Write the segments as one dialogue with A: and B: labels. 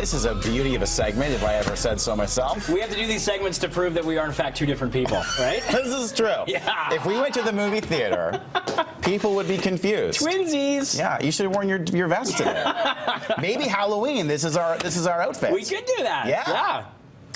A: this is a beauty of a segment, if I ever said so myself.
B: We have to do these segments to prove that we are, in fact, two different people, right?
A: This is true.
B: Yeah.
A: If we went to the movie theater, people would be confused.
B: Twinsies.
A: Yeah, you should have worn your vest today. Maybe Halloween. This is our outfit.
B: We could do that.
A: Yeah.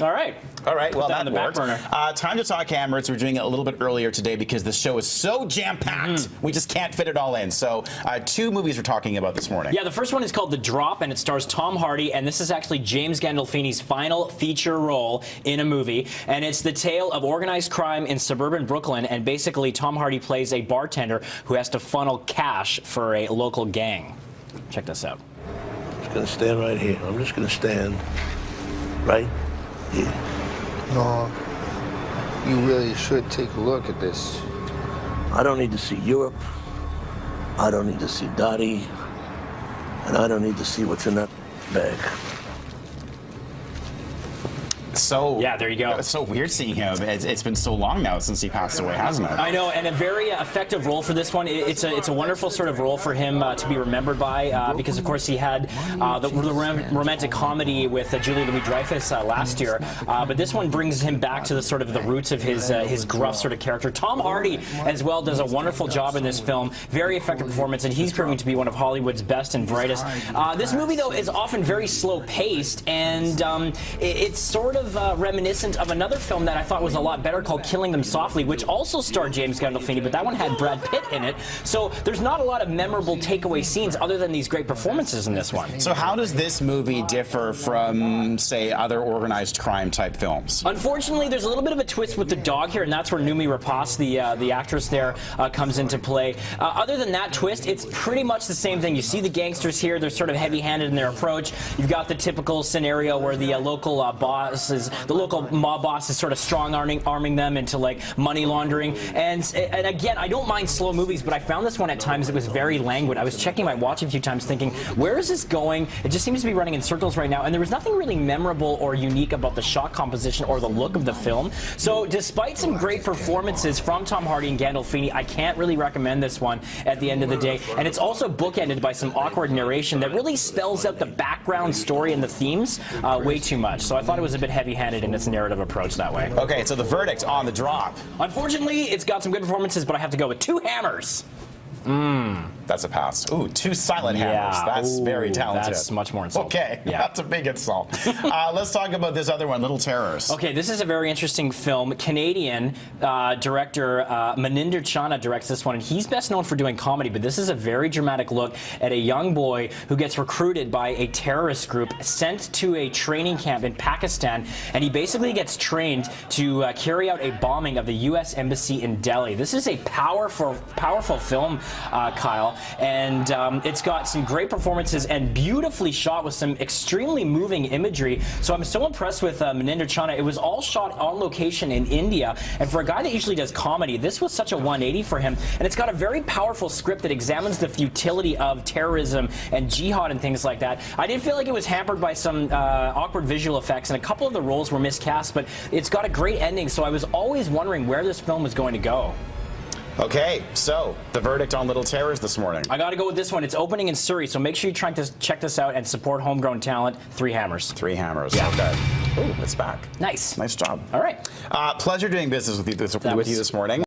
B: All right.
A: All right, well,
B: that on the back burner.
A: Time to talk Hammers. We're doing it a little bit earlier today because the show is so jam-packed. We just can't fit it all in. So, two movies we're talking about this morning.
B: Yeah, the first one is called The Drop, and it stars Tom Hardy, and this is actually James Gandolfini's final feature role in a movie. And it's the tale of organized crime in suburban Brooklyn, and basically Tom Hardy plays a bartender who has to funnel cash for a local gang. Check this out.
C: I'm just gonna stand right here. I'm just gonna stand right here.
D: No, you really should take a look at this.
C: I don't need to see Europe. I don't need to see Dottie. And I don't need to see what's in that bag.
A: So
B: yeah, there you go.
A: It's so weird seeing him. It's been so long now since he passed away, hasn't it?
B: I know, and a very effective role for this one. It's a wonderful sort of role for him to be remembered by because, of course, he had the romantic comedy with Julie Louis-Dreyfus last year. But this one brings him back to the sort of the roots of his gruff sort of character. Tom Hardy, as well, does a wonderful job in this film. Very effective performance, and he's proving to be one of Hollywood's best and brightest. This movie, though, is often very slow-paced, and it's sort of reminiscent of another film that I thought was a lot better called Killing Them Softly, which also starred James Gandolfini, but that one had Brad Pitt in it. So there's not a lot of memorable takeaway scenes other than these great performances in this one.
A: So how does this movie differ from, say, other organized crime type films?
B: Unfortunately, there's a little bit of a twist with the dog here, and that's where Noomi Rapace, the actress there, comes into play. Other than that twist, it's pretty much the same thing. You see the gangsters here, they're sort of heavy-handed in their approach. You've got the typical scenario where the local the local mob boss is sort of strong-arming them into like money laundering. And again, I don't mind slow movies, but I found this one at times it was very languid. I was checking my watch a few times thinking, where is this going? It just seems to be running in circles right now, and there was nothing really memorable or unique about the shot composition or the look of the film. So despite some great performances from Tom Hardy and Gandolfini, I can't really recommend this one at the end of the day. And it's also bookended by some awkward narration that really spells out the background story and the themes way too much. So I thought it was a bit heavy-handed in its narrative approach that way.
A: Okay, so the verdict on The Drop.
B: Unfortunately, it's got some good performances, but I have to go with 2 hammers.
A: That's a pass. Ooh, 2 silent hammers. That's very talented.
B: That's much more insult.
A: Okay,
B: yeah.
A: That's a big insult. Let's talk about this other one, Little Terrors.
B: Okay, this is a very interesting film. Canadian director Maninder Chana directs this one, and he's best known for doing comedy, but this is a very dramatic look at a young boy who gets recruited by a terrorist group, sent to a training camp in Pakistan, and he basically gets trained to carry out a bombing of the U.S. Embassy in Delhi. This is a powerful film, Kyle, and it's got some great performances and beautifully shot with some extremely moving imagery. So I'm so impressed with Maninder Chana. It was all shot on location in India, and for a guy that usually does comedy, this was such a 180 for him. And it's got a very powerful script that examines the futility of terrorism and jihad and things like that. I did feel like it was hampered by some awkward visual effects, and a couple of the roles were miscast, but it's got a great ending, so I was always wondering where this film was going to go.
A: Okay, so the verdict on Little Terrors this morning.
B: I got to go with this one. It's opening in Surrey, so make sure you try to check this out and support homegrown talent. 3 hammers.
A: 3 hammers.
B: Yeah.
A: Okay. Ooh, it's back.
B: Nice.
A: Nice job.
B: All right.
A: Pleasure doing business with you this morning.